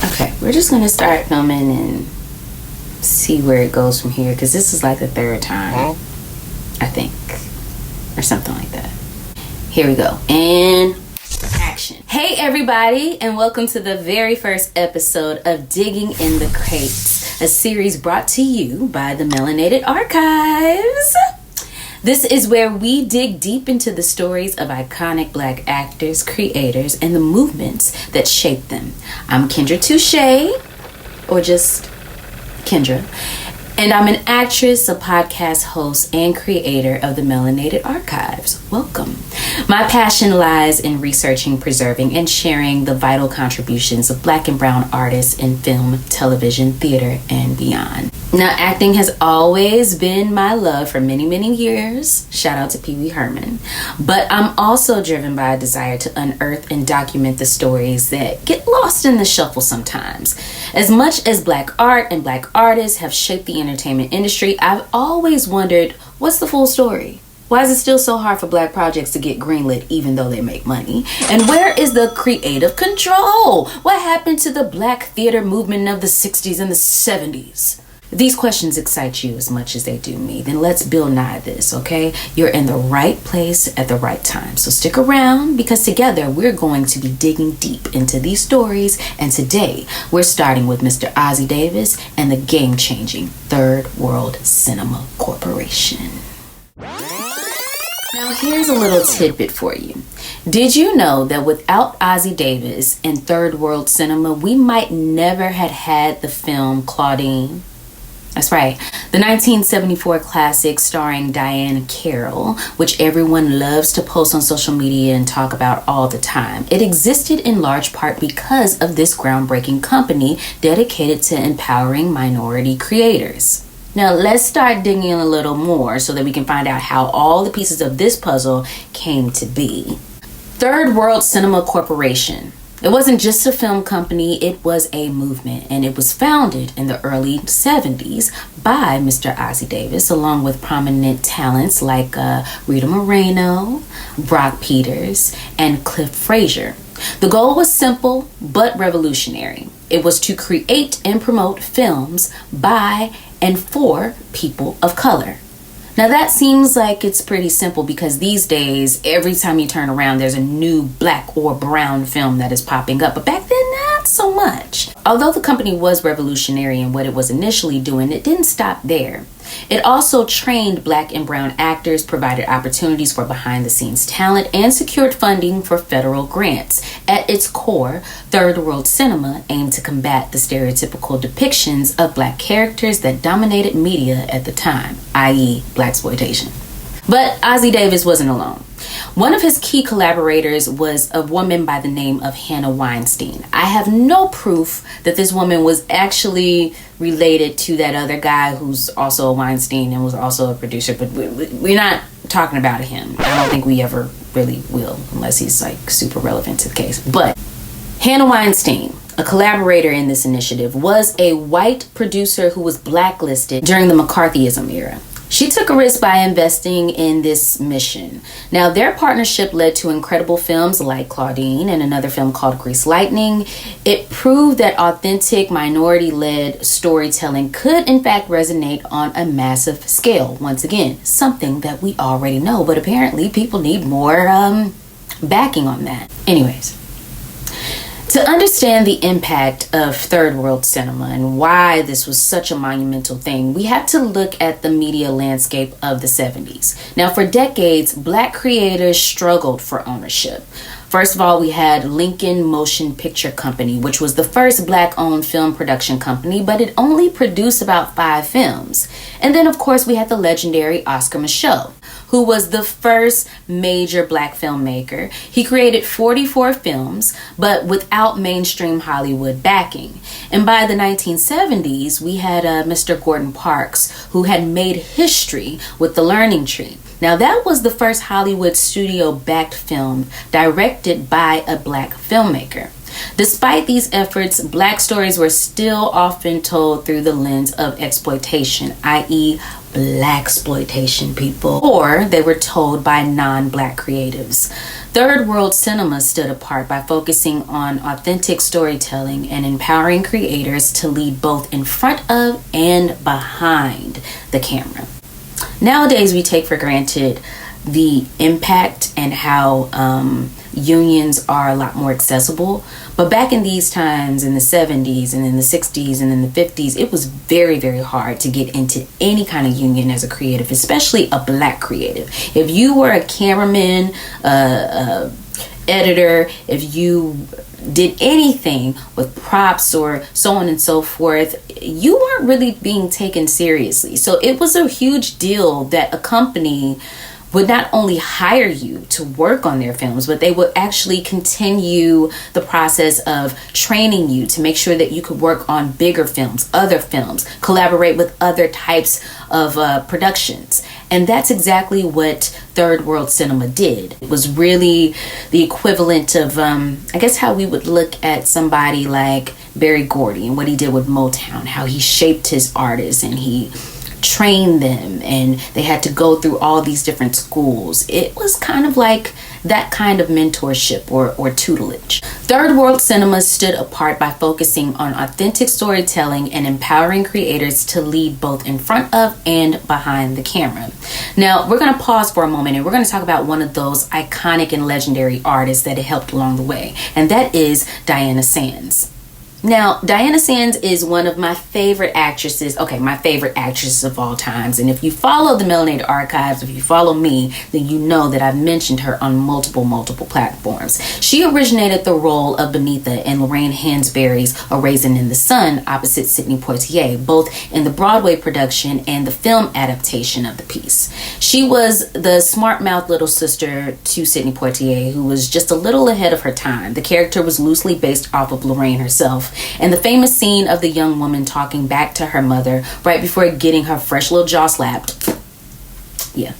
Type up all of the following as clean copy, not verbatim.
Okay, we're just gonna start filming and see where it goes from here, because this is like the third time, I think, or something like that. Here we go, and action. Hey everybody, and welcome to the very first episode of Digging in the Crates, a series brought to you by the Melanated Archives. This is where we dig deep into the stories of iconic Black actors, creators, and the movements that shaped them. I'm Kendra Touche, or just Kendra, and I'm an actress, a podcast host, and creator of the Melanated Archives. Welcome. My passion lies in researching, preserving, and sharing the vital contributions of Black and brown artists in film, television, theater, and beyond. Now, acting has always been my love for many, many years. Shout out to Pee Wee Herman. But I'm also driven by a desire to unearth and document the stories that get lost in the shuffle sometimes. As much as Black art and Black artists have shaped the entertainment industry, I've always wondered, what's the full story? Why is it still so hard for Black projects to get greenlit even though they make money? And where is the creative control? What happened to the Black theater movement of the 60s and the 70s? If these questions excite you as much as they do me, then let's Bill Nye this, okay? You're in the right place at the right time. So stick around, because together we're going to be digging deep into these stories. And today we're starting with Mr. Ossie Davis and the game-changing Third World Cinema Corporation. Now here's a little tidbit for you. Did you know that without Ossie Davis and Third World Cinema, we might never have had the film Claudine? That's right, the 1974 classic starring Diane Carroll, which everyone loves to post on social media and talk about all the time. It existed in large part because of this groundbreaking company dedicated to empowering minority creators. Now let's start digging in a little more so that we can find out how all the pieces of this puzzle came to be. Third World Cinema Corporation. It wasn't just a film company, it was a movement, and it was founded in the early 70s by Mr. Ossie Davis, along with prominent talents like Rita Moreno, Brock Peters, and Cliff Frazier. The goal was simple but revolutionary. It was to create and promote films by and for people of color. Now that seems like it's pretty simple, because these days, every time you turn around, there's a new Black or brown film that is popping up. But back then, not so much. Although the company was revolutionary in what it was initially doing, it didn't stop there. It also trained Black and brown actors, provided opportunities for behind-the-scenes talent, and secured funding for federal grants. At its core, Third World Cinema aimed to combat the stereotypical depictions of Black characters that dominated media at the time, i.e. Blaxploitation. But Ossie Davis wasn't alone. One of his key collaborators was a woman by the name of Hannah Weinstein. I have no proof that this woman was actually related to that other guy who's also a Weinstein and was also a producer, but we're not talking about him. I don't think we ever really will, unless he's like super relevant to the case. But Hannah Weinstein, a collaborator in this initiative, was a white producer who was blacklisted during the McCarthyism era. She took a risk by investing in this mission. Now, their partnership led to incredible films like Claudine and another film called Grease Lightning. It proved that authentic, minority-led storytelling could, in fact, resonate on a massive scale. Once again, something that we already know, but apparently people need more backing on that. Anyways. To understand the impact of Third World Cinema and why this was such a monumental thing, we have to look at the media landscape of the 70s. Now, for decades, Black creators struggled for ownership. First of all, we had Lincoln Motion Picture Company, which was the first Black-owned film production company, but it only produced about 5 films. And then, of course, we had the legendary Oscar Micheaux, who was the first major Black filmmaker. He created 44 films, but without mainstream Hollywood backing. And by the 1970s, we had Mr. Gordon Parks, who had made history with The Learning Tree. Now, that was the first Hollywood studio-backed film directed by a Black filmmaker. Despite these efforts, Black stories were still often told through the lens of exploitation, i.e., Blaxploitation, people, or they were told by non-Black creatives. Third world cinema stood apart by focusing on authentic storytelling and empowering creators to lead both in front of and behind the camera. Nowadays, we take for granted the impact and how unions are a lot more accessible. But back in these times, in the 70s and in the 60s and in the 50s, it was very, very hard to get into any kind of union as a creative, especially a Black creative. If you were a cameraman, editor, if you did anything with props or so on and so forth, you weren't really being taken seriously. So it was a huge deal that a company would not only hire you to work on their films, but they would actually continue the process of training you to make sure that you could work on bigger films, other films, collaborate with other types of productions. And that's exactly what third world cinema did. It was really the equivalent of, I guess, how we would look at somebody like Berry Gordy and what he did with Motown, how he shaped his artists and he train them and they had to go through all these different schools. It was kind of like that kind of mentorship or tutelage. Third world cinema stood apart by focusing on authentic storytelling and empowering creators to lead both in front of and behind the camera. Now, we're going to pause for a moment and we're going to talk about one of those iconic and legendary artists that helped along the way, and that is Diana Sands. Now, Diana Sands is one of my favorite actresses. Okay, my favorite actresses of all times. And if you follow the Melanated archives, if you follow me, then you know that I've mentioned her on multiple platforms. She originated the role of Benita in Lorraine Hansberry's A Raisin in the Sun opposite Sidney Poitier, both in the Broadway production and the film adaptation of the piece. She was the smart-mouthed little sister to Sidney Poitier, who was just a little ahead of her time. The character was loosely based off of Lorraine herself. And the famous scene of the young woman talking back to her mother right before getting her fresh little jaw slapped. Yeah,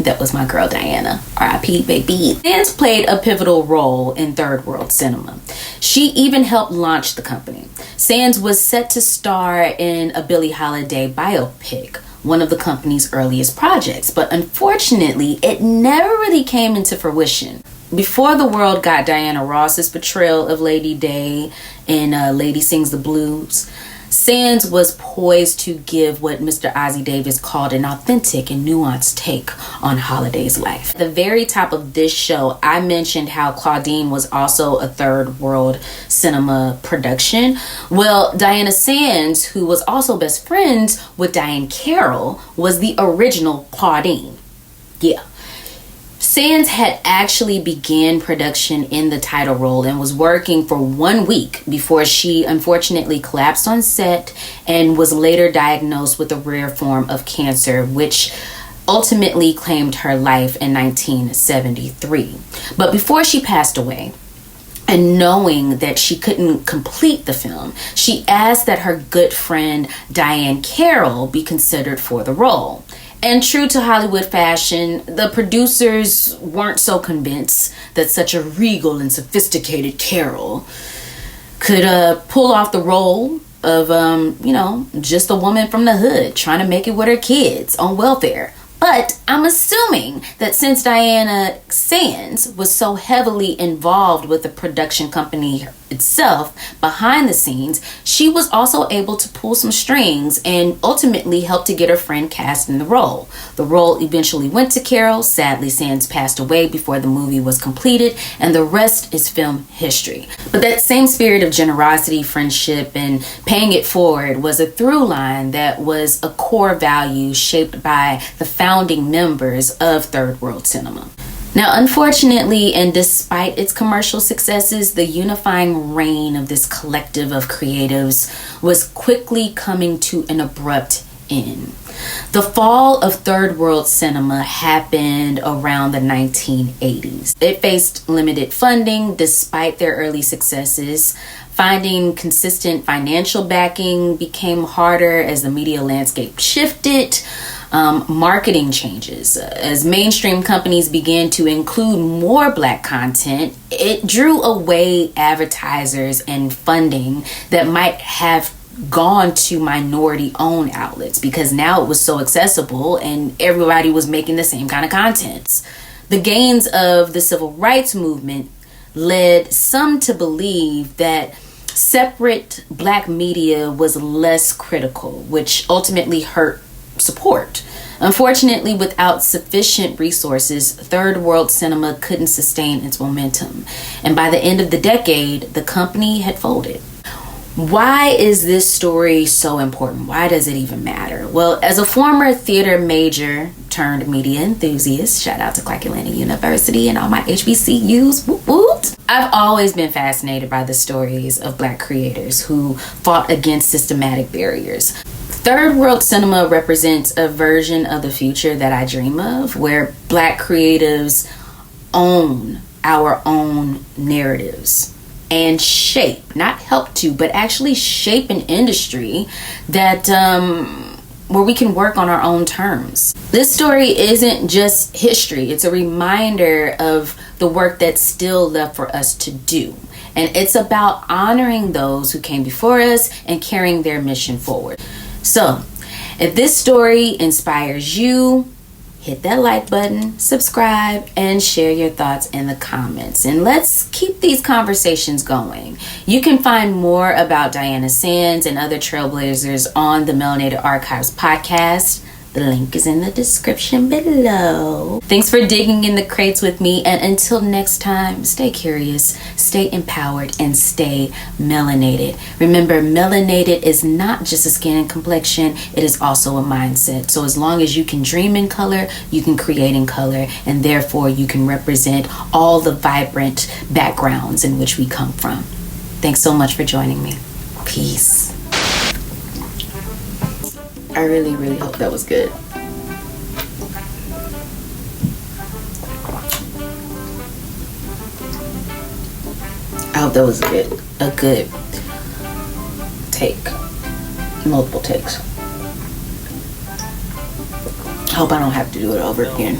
that was my girl Diana. R.I.P. baby. Sands played a pivotal role in third world cinema. She even helped launch the company. Sands was set to star in a Billie Holiday biopic, one of the company's earliest projects, but unfortunately, it never really came into fruition. Before the world got Diana Ross's portrayal of Lady Day in Lady Sings the Blues, Sands was poised to give what Mr. Ossie Davis called an authentic and nuanced take on Holiday's life. At the very top of this show, I mentioned how Claudine was also a third world cinema production. Well, Diana Sands, who was also best friends with Diane Carroll, was the original Claudine. Yeah. Sands had actually began production in the title role and was working for 1 week before she unfortunately collapsed on set and was later diagnosed with a rare form of cancer, which ultimately claimed her life in 1973. But before she passed away, and knowing that she couldn't complete the film, she asked that her good friend Diane Carroll be considered for the role. And true to Hollywood fashion, the producers weren't so convinced that such a regal and sophisticated Carol could pull off the role of, just a woman from the hood trying to make it with her kids on welfare. But I'm assuming that since Diana Sands was so heavily involved with the production company itself behind the scenes, she was also able to pull some strings and ultimately help to get her friend cast in the role. The role eventually went to Carol. Sadly, Sands passed away before the movie was completed, and the rest is film history. But that same spirit of generosity, friendship, and paying it forward was a through line that was a core value shaped by the founding members of third world cinema. Now, unfortunately, and despite its commercial successes, the unifying reign of this collective of creatives was quickly coming to an abrupt end. The fall of third world cinema happened around the 1980s. It faced limited funding despite their early successes. Finding consistent financial backing became harder as the media landscape shifted. marketing changes. As mainstream companies began to include more Black content, it drew away advertisers and funding that might have gone to minority owned outlets, because now it was so accessible and everybody was making the same kind of contents. The gains of the civil rights movement led some to believe that separate Black media was less critical, which ultimately hurt support. Unfortunately, without sufficient resources, third world cinema couldn't sustain its momentum. And by the end of the decade, the company had folded. Why is this story so important? Why does it even matter? Well, as a former theater major turned media enthusiast, shout out to Clark Atlanta University and all my HBCUs, woot woot, I've always been fascinated by the stories of Black creators who fought against systematic barriers. Third world cinema represents a version of the future that I dream of, where Black creatives own our own narratives and shape, not help to, but actually shape an industry that where we can work on our own terms. This story isn't just history, it's a reminder of the work that's still left for us to do. And it's about honoring those who came before us and carrying their mission forward. So, if this story inspires you, hit that like button, subscribe, and share your thoughts in the comments. And let's keep these conversations going. You can find more about Diana Sands and other trailblazers on the Melanated Archives podcast. The link is in the description below. Thanks for digging in the crates with me. And until next time, stay curious, stay empowered, and stay melanated. Remember, melanated is not just a skin and complexion. It is also a mindset. So as long as you can dream in color, you can create in color. And therefore, you can represent all the vibrant backgrounds in which we come from. Thanks so much for joining me. Peace. I really, really hope that was good. I hope that was a good take. Multiple takes. I hope I don't have to do it over again.